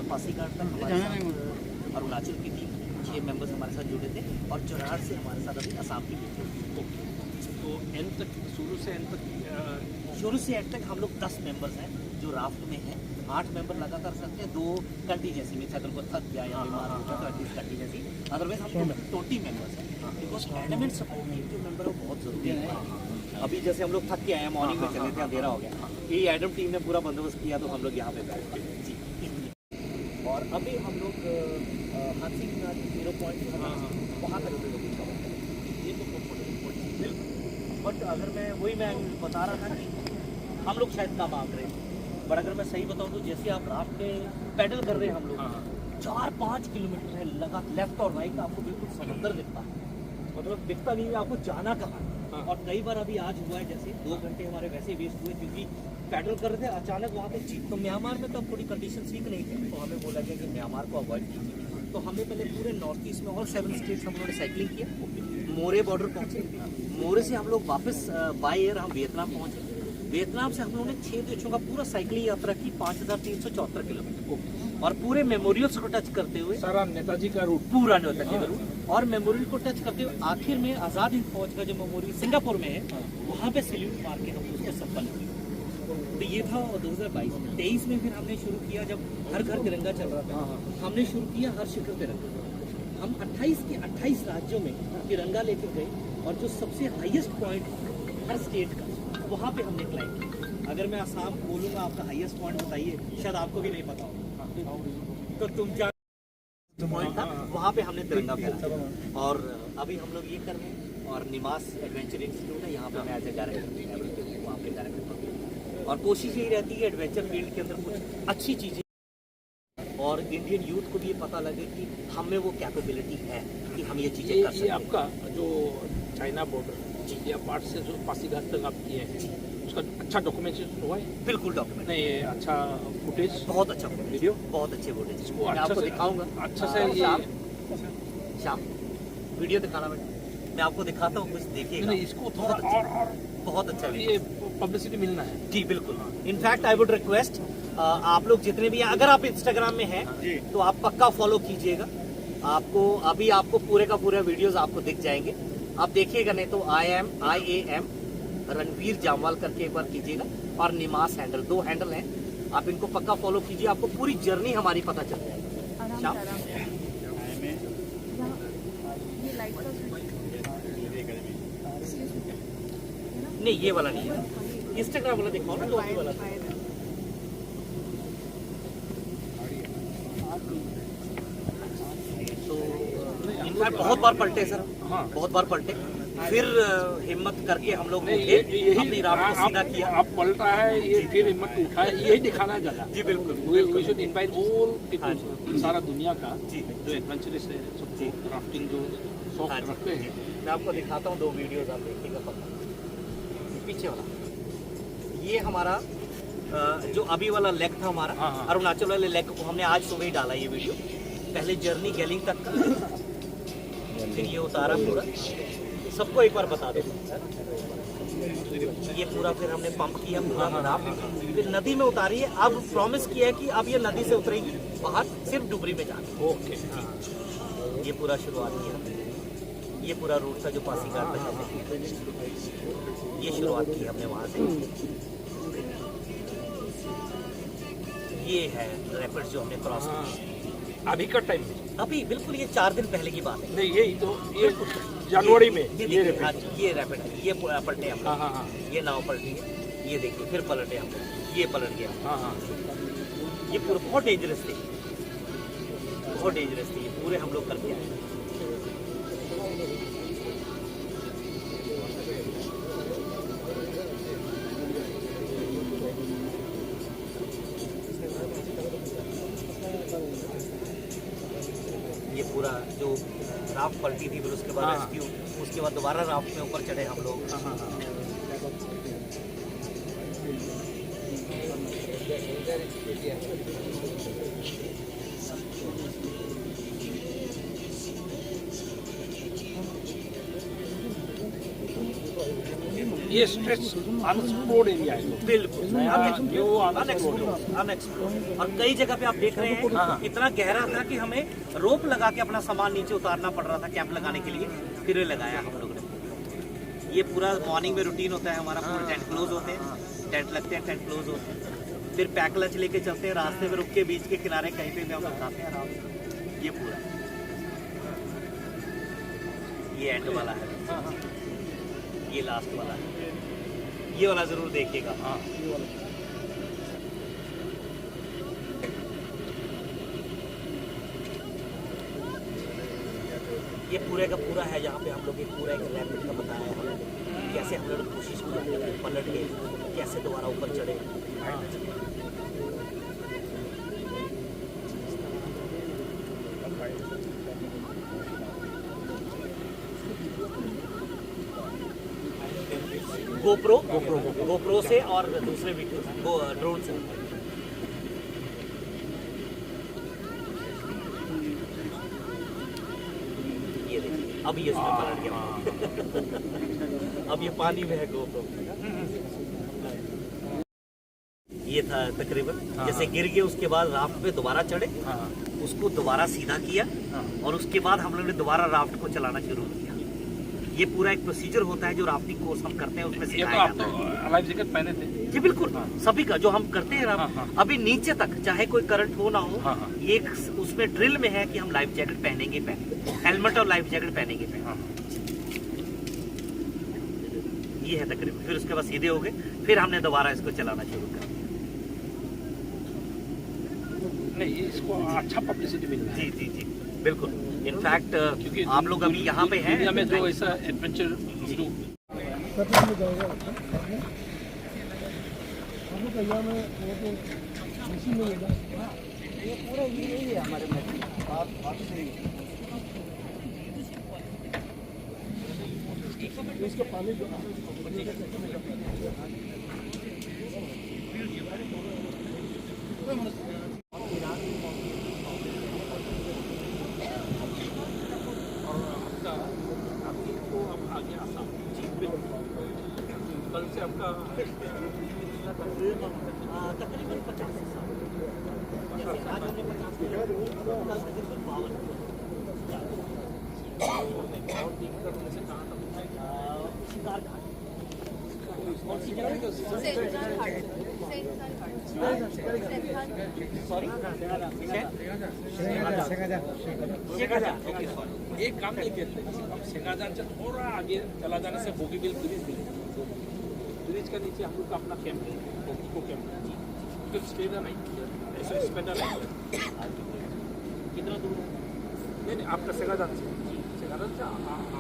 पासीघाट तक अरुणाचल की team 6 members हमारे साथ जुड़े थे और चुनार से हमारे साथ अभी असम की टीम। तो एंड तक शुरू से एंड तक हम लोग 10 मेंबर्स हैं जो राफ्ट में हैं। 8 मेंबर लगातार सकते हैं, 2 कंटीजेंसी में अगर कोई थक गया या बीमार हो गया तो एटलीस्ट कंटीजेंसी, अदरवाइज हम 20 मेंबर्स हैं। बिकॉज एडमेंट सपोर्ट टीम जो मेंबर है वो बहुत ज़रूरी है। अभी जैसे हम लोग थक के आए हैं, मॉर्निंग में चले थे, अंधेरा हो गया, ये एडम टीम ने पूरा बंदोबस्त किया तो हम लोग यहाँ पे बैठे जी। और अभी हम लोग हाथी का 0 पॉइंट वहाँ तक ये तो बट अगर मैं बता रहा था कि हम लोग शायद कम आंक रहे हैं, बट अगर मैं सही बताऊँ तो जैसे आप राफ्ट पे पैडल कर रहे हैं हम लोग 4-5 किलोमीटर है लगातार लेफ्ट और राइट, आपको बिल्कुल समुद्र दिखता है, मतलब दिखता नहीं है आपको जाना कहाँ है। और कई बार अभी आज हुआ है जैसे 2 घंटे हमारे वैसे वेस्ट हुए क्योंकि पैडल कर रहे थे, अचानक वहाँ पे जीप तो म्यांमार में तब थोड़ी कंडीशन ठीक नहीं थी, तो हमें बोला गया कि म्यांमार को अवॉइड कीजिए। तो हमने पहले पूरे नॉर्थ ईस्ट में और 7 स्टेट्स हम लोगों ने साइकिलिंग किया, मोरे बॉर्डर पहुँचे, मोरे से हम लोग वापस बाय एयर हम वियतनाम पहुँचे, वियतनाम से हम लोगों ने 6 देशों का पूरा साइकिलिंग यात्रा की 5374 किलोमीटर और पूरे मेमोरियल्स को टच करते हुए सारा नेताजी का रूट, पूरा नेताजी का रूट और मेमोरियल को टच करते हुए आखिर में आज़ाद हिंद फौज का जो मेमोरियल सिंगापुर में है वहाँ पे सैल्यूट मार के हम उसको सफल हुए। तो ये था 2022 में। 23 में फिर हमने शुरू किया जब हर घर तिरंगा चल रहा था, हमने शुरू किया हर शिखर तिरंगा। हम 28 के 28 राज्यों में तिरंगा लेकर गए और जो सबसे हाईएस्ट पॉइंट हर स्टेट का वहाँ पे हमने क्लाइंब किया। अगर मैं आसाम बोलूँगा आपका हाईएस्ट पॉइंट बताइए, शायद आपको भी नहीं पता होगा, तो तुम पॉइंट था वहाँ पे हमने तिरंगा फहराया। और अभी हम लोग ये कर रहे हैं और निमास एडवेंचर इंस्टीट्यूट है, यहाँ पे मैं एज ए डायरेक्टर वहाँ पे डायरेक्टर और कोशिश यही रहती है एडवेंचर फील्ड के अंदर कुछ अच्छी चीज़ें और इंडियन यूथ को भी ये पता लगे कि हम में वो कैपेबिलिटी है कि हम ये चीज़ें कर सकते हैं। आपका जो चाइना बॉर्डर जी या पार्ट से जो पासीघाट तक आप किए हैं उसका अच्छा डॉक्यूमेंटेशन हुआ है? बिल्कुल डॉक्यूमेंट नहीं, अच्छा फुटेज, बहुत अच्छा वीडियो, बहुत अच्छे फुटेज इसको मैं आपको दिखाऊंगा अच्छा से। शाम वीडियो दिखाना मैं आपको दिखाता हूँ, कुछ देखिएगा। नहीं, इसको थोड़ा और बहुत अच्छा ये पब्लिसिटी मिलना है जी। बिल्कुल, इनफैक्ट आई वुड रिक्वेस्ट आप लोग जितने भी हैं, अगर आप इंस्टाग्राम में हैं तो आप पक्का फॉलो कीजिएगा। आपको पूरे का पूरा वीडियोस आपको दिख जाएंगे, आप देखिएगा। नहीं तो IAM रणवीर जामवाल करके एक बार कीजिएगा और निमास हैंडल, 2 हैंडल हैं, आप इनको पक्का फॉलो कीजिए, आपको पूरी जर्नी हमारी पता चल जाएगी। नहीं, ये वाला नहीं है, इंस्टाग्राम वाला दिखाओ ना, टोपी वाला। तो इनफैक्ट बहुत बार पलटे सर, बहुत बार पलटे, फिर हिम्मत करके हम लोग अपनी राह को सीधा किया। आप पलटा है ये, फिर हिम्मत उठा है, यही दिखाना है ज़्यादा जी। बिल्कुल, we should invite all people, सारा दुनिया का जी जो एडवेंचरस है, सबको राफ्टिंग जो शौक रखते हैं। मैं आपको दिखाता हूँ 2 वीडियोस, आप देखिएगा पक्का। पीछे वाला ये हमारा जो अभी वाला लेग था हमारा, अरुणाचल वाले लेग को हमने आज सुबह ही डाला ये वीडियो। पहले जर्नी गैलिंग तक का, फिर ये उतारा पूरा, सबको एक बार बता दो। ये पूरा फिर हमने पंप किया पूरा राफ्ट, फिर नदी में उतारी है। अब प्रॉमिस किया है कि अब ये नदी से उतरेगी बाहर, सिर्फ डुबरी में जाना। ओके, ये पूरा शुरुआत किया, ये पूरा रूट था जो पासीघाट तक हमने, ये शुरुआत की हमने वहाँ से। ये है रैपिड्स जो हमने क्रॉस किया अभी का टाइम, अभी बिल्कुल ये 4 दिन पहले की बात है। नहीं, यही तो ये जनवरी में ये रैपिड है, ये पलटे हम, ये नाव पलटी है, ये देखिए फिर पलटे हम, ये पलट गया। ये पूरा बहुत डेंजरस थी, बहुत डेंजरस थी, ये पूरे हम लोग करके आए। ये पूरा जो राफ्ट पलटी थी, फिर उसके बाद रेस्क्यू, उसके बाद दोबारा राफ्ट में ऊपर चढ़े हम लोग। ये स्ट्रेच अनएक्सप्लोर्ड एरिया है, बिल्कुल अनएक्सप्लोर्ड। और कई जगह पे आप देख रहे हैं इतना गहरा था कि हमें रोप लगा के अपना सामान नीचे उतारना पड़ रहा था कैंप लगाने के लिए, फिर ये लगाया हम लोगों ने। ये पूरा मॉर्निंग में रूटीन होता है हमारा, पूरा टेंट क्लोज होते हैं, टेंट लगते हैं, टेंट क्लोज होते हैं, फिर पैक लंच लेके चलते हैं, रास्ते में रुक के बीच के किनारे कहीं पे भी हम लोग खाते हैं आराम से। ये पूरा ये एंड वाला है, ये लास्ट वाला है, ये वाला जरूर देखिएगा। हाँ ये पूरे का पूरा है, यहाँ पे हम लोग एक पूरा एक रैपिड का बताया है हमें, कैसे हम लोग कोशिश की पलट के कैसे दोबारा ऊपर चढ़े। गोप्रो से और दूसरे वीडियो ड्रोन से। ये देखिए अब ये इसमें पलट गया अब ये पानी में है गोप्रो। ये था तकरीबन, जैसे गिर गए उसके बाद राफ्ट पे दोबारा चढ़े, उसको दोबारा सीधा किया और उसके बाद हम लोग ने दोबारा राफ्ट को चलाना शुरू किया। ये पूरा एक प्रोसीजर होता है जो राफ्टिंग कोर्स हम करते हैं उसमें सिखाया जाता है। लाइफ जैकेट पहने थे जी बिल्कुल, सभी का जो हम करते हैं अभी नीचे तक चाहे कोई करंट हो ना हो, ये उसमें ड्रिल में है कि हम लाइफ जैकेट पहनेंगे, हेलमेट और लाइफ जैकेट पहनेंगे। ये है तकरीबन, फिर उसके बाद सीधे हो गए, फिर हमने दोबारा इसको चलाना शुरू कर। नहीं इसको अच्छा पब्लिसिटी मिल रहा है। जी जी जी बिल्कुल। इनफैक्ट क्योंकि आप लोग अभी यहाँ पे हैं, दुनिया में जो ऐसा एडवेंचर कल से आपका तकरीबन 50 आज हमने 50 तकरीबन 52 एक काम नहीं करते, अब शेखाजानच्या थोड़ा आगे चला जाने से बोगीबिल ब्रिज मिलेगा, ब्रिज का नीचे हम लोग का अपना कैंप है, इको कैंप है, तो स्टेडर नहीं ऐसा स्पेडर नहीं। कितना दूर है? नहीं आपका शेखाजान से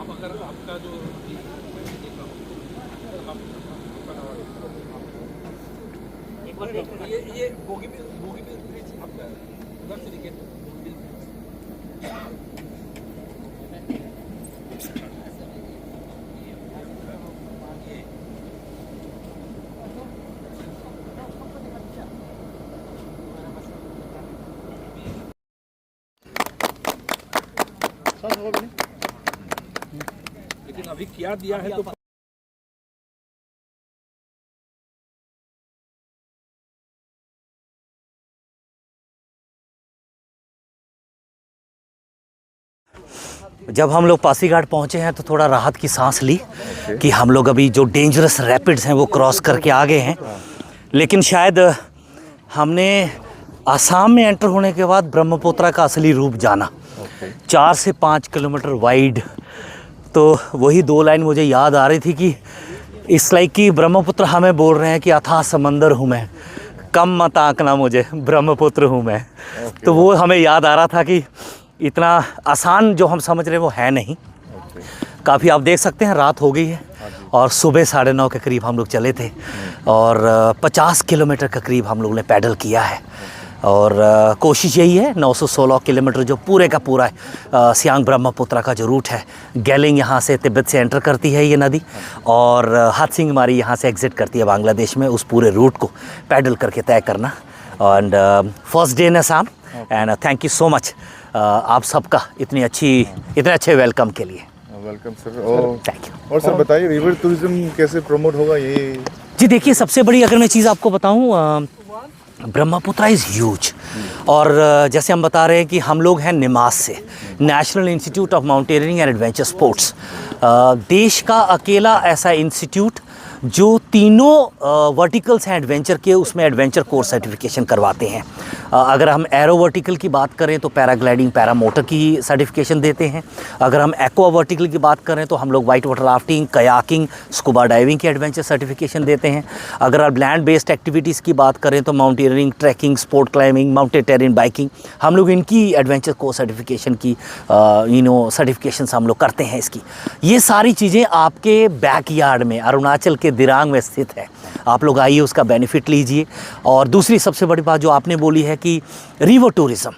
आप अगर आपका जो एक बार ये बोगीबिल ब्रिज आपका उधर से दिखे लेकिन अभी क्या दिया है तो जब हम लोग पासीघाट पहुंचे हैं तो थोड़ा राहत की सांस ली कि हम लोग अभी जो डेंजरस रैपिड्स हैं वो क्रॉस करके आ गए हैं। लेकिन शायद हमने आसाम में एंटर होने के बाद ब्रह्मपुत्रा का असली रूप जाना। 4 से 5 किलोमीटर वाइड, तो वही 2 लाइन मुझे याद आ रही थी कि इस लाइक कि ब्रह्मपुत्र हमें बोल रहे हैं कि अथाह समंदर हूँ मैं, कम मत आंकना मुझे, ब्रह्मपुत्र हूँ मैं। तो वो हमें याद आ रहा था कि इतना आसान जो हम समझ रहे हैं वो है नहीं। काफ़ी आप देख सकते हैं रात हो गई है और सुबह 9:30 के करीब हम लोग चले थे और 50 किलोमीटर के करीब हम लोग ने पैडल किया है। और कोशिश यही है 916 किलोमीटर जो पूरे का पूरा सियांग ब्रह्मपुत्रा का जो रूट है, गैलिंग यहाँ से तिब्बत से एंटर करती है ये नदी और हाथसिंगमारी यहाँ से एग्ज़िट करती है बांग्लादेश में, उस पूरे रूट को पैडल करके तय करना। And first day in Assam and thank you so much आप सबका इतने अच्छे वेलकम के लिए। Welcome sir. Thank you. और सर बताइए रिवर टूरिज्म कैसे प्रमोट होगा ये? जी देखिए, सबसे बड़ी अगर मैं चीज़ आपको बताऊं, ब्रह्मपुत्रा इज़ ह्यूज। और जैसे हम बता रहे हैं कि हम लोग हैं निमास से, national institute of mountaineering and adventure sports, देश का अकेला ऐसा इंस्टीट्यूट जो तीनों वर्टिकल्स हैं एडवेंचर के, उसमें एडवेंचर कोर्स सर्टिफिकेशन करवाते हैं। अगर हम एरो वर्टिकल की बात करें तो पैराग्लाइडिंग, पैरामोटर की सर्टिफिकेशन देते हैं। अगर हम एक्वा वर्टिकल की बात करें तो हम लोग white water rafting, kayaking, scuba diving की एडवेंचर सर्टिफिकेशन देते हैं। अगर आप लैंड बेस्ड एक्टिविटीज़ की बात करें तो mountaineering, trekking, sport climbing, mountain terrain biking, हम लोग इनकी एडवेंचर कोर्स सर्टिफिकेशन की सर्टिफिकेशंस हम लोग करते हैं इसकी। ये सारी चीज़ें आपके बैकयार्ड में अरुणाचल के दिरांग में स्थित है। आप लोग आइए, उसका बेनिफिट लीजिए। और दूसरी सबसे बड़ी बात जो आपने बोली है कि रिवर टूरिज़्म,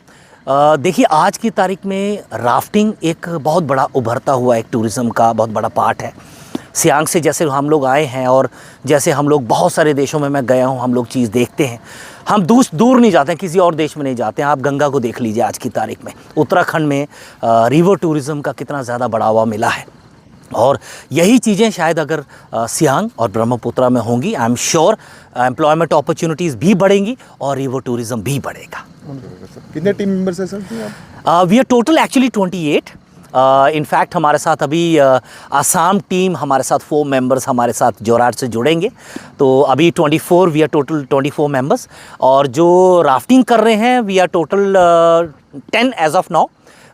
देखिए आज की तारीख में राफ्टिंग एक बहुत बड़ा उभरता हुआ एक टूरिज़्म का बहुत बड़ा पार्ट है। सियांग से जैसे हम लोग आए हैं और जैसे हम लोग बहुत सारे देशों में मैं गया हूँ, हम लोग चीज़ देखते हैं। हम दूर नहीं जाते हैं, किसी और देश में नहीं जाते हैं। आप गंगा को देख लीजिए आज की तारीख में, उत्तराखंड में रिवर टूरिज़्म का कितना ज़्यादा बढ़ावा मिला है। और यही चीज़ें शायद अगर सियांग और ब्रह्मपुत्रा में होंगी, I am sure employment opportunities भी बढ़ेंगी और रिवर टूरिज़्म भी बढ़ेगा। कितने टीम मेंबर्स हैं सर जी आप? We are total actually 28। In fact हमारे साथ अभी आसाम टीम हमारे साथ 4 मेंबर्स हमारे साथ जोरहाट से जुड़ेंगे, तो अभी 24, वी आर टोटल 24 मेंबर्स। और जो राफ्टिंग कर रहे हैं we are total 10 as of now,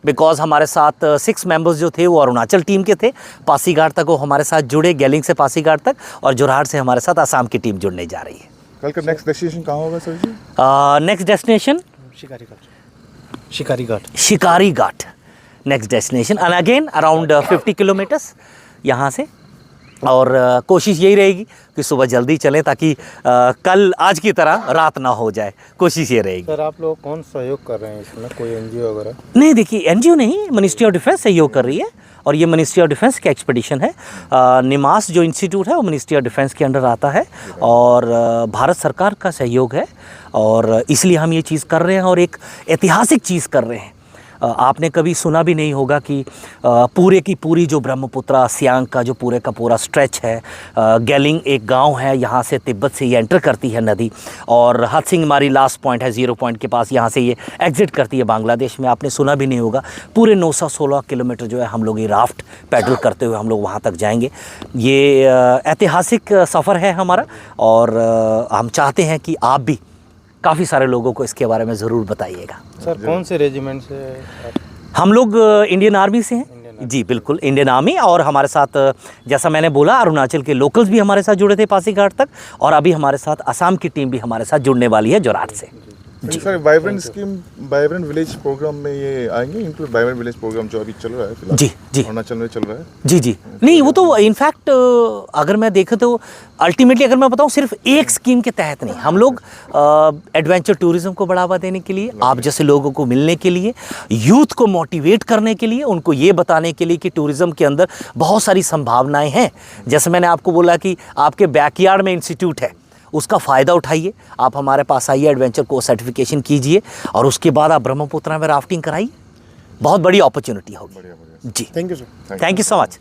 because हमारे साथ 6 मेंबर्स जो थे वो अरुणाचल टीम के थे। पासीघाट तक वो हमारे साथ जुड़े, गेलिंग से पासीघाट तक, और जोरहाट से हमारे साथ आसाम की टीम जुड़ने जा रही है। कल का नेक्स्ट डेस्टिनेशन कहाँ होगा sir ji? Next destination Shikari Ghat next destination, and again around 50 kilometres यहाँ से। और कोशिश यही रहेगी कि सुबह जल्दी चलें ताकि कल आज की तरह रात ना हो जाए, कोशिश ये रहेगी। सर आप लोग कौन सहयोग कर रहे हैं इसमें, कोई एनजीओ वगैरह? नहीं, देखिए एनजीओ नहीं, मिनिस्ट्री ऑफ डिफेंस सहयोग कर रही है और ये मिनिस्ट्री ऑफ डिफेंस का एक्सपीडिशन है। निमास जो इंस्टीट्यूट है वो मिनिस्ट्री ऑफ डिफेंस के अंडर आता है और भारत सरकार का सहयोग है, और इसलिए हम ये चीज़ कर रहे हैं और एक ऐतिहासिक चीज़ कर रहे हैं। आपने कभी सुना भी नहीं होगा कि पूरे की पूरी जो ब्रह्मपुत्रा सियांग का जो पूरे का पूरा स्ट्रेच है, गेलिंग एक गांव है, यहाँ से तिब्बत से ये एंटर करती है नदी, और हत्सिंगमारी लास्ट पॉइंट है, 0 पॉइंट के पास, यहाँ से ये एग्जिट करती है बांग्लादेश में। आपने सुना भी नहीं होगा। पूरे 916 किलोमीटर जो है हम लोग ये राफ्ट पैडल करते हुए हम लोग वहाँ तक जाएंगे। ये ऐतिहासिक सफ़र है हमारा, और हम चाहते हैं कि आप भी काफ़ी सारे लोगों को इसके बारे में ज़रूर बताइएगा। सर कौन से रेजिमेंट से आप? हम लोग इंडियन आर्मी से हैं। जी बिल्कुल, इंडियन आर्मी। और हमारे साथ जैसा मैंने बोला अरुणाचल के लोकल्स भी हमारे साथ जुड़े थे पासीघाट तक, और अभी हमारे साथ असम की टीम भी हमारे साथ जुड़ने वाली है जोरहाट से। Sir vibrant scheme, vibrant village programme में ये आएंगे, इंक्लूड वाइब्रेंट विलेज प्रोग्राम जो अभी चल रहा है फिलहाल? जी अरुणाचल में चल रहा है। जी नहीं, वो तो इनफैक्ट अगर मैं देखूँ तो अल्टीमेटली अगर मैं बताऊँ सिर्फ एक स्कीम के तहत नहीं, हम लोग एडवेंचर टूरिज्म को बढ़ावा देने के लिए, आप जैसे लोगों को मिलने के लिए, यूथ को मोटिवेट करने के लिए, उनको ये बताने के लिए कि टूरिज्म के अंदर बहुत सारी संभावनाएं हैं। जैसे मैंने आपको बोला कि आपके बैकयार्ड में इंस्टीट्यूट है, उसका फ़ायदा उठाइए। आप हमारे पास आइए, एडवेंचर कोर्स सर्टिफिकेशन कीजिए, और उसके बाद आप ब्रह्मपुत्रा में राफ्टिंग कराइए। बहुत बड़ी अपॉर्चुनिटी होगी। जी, thank you sir. Thank you so much.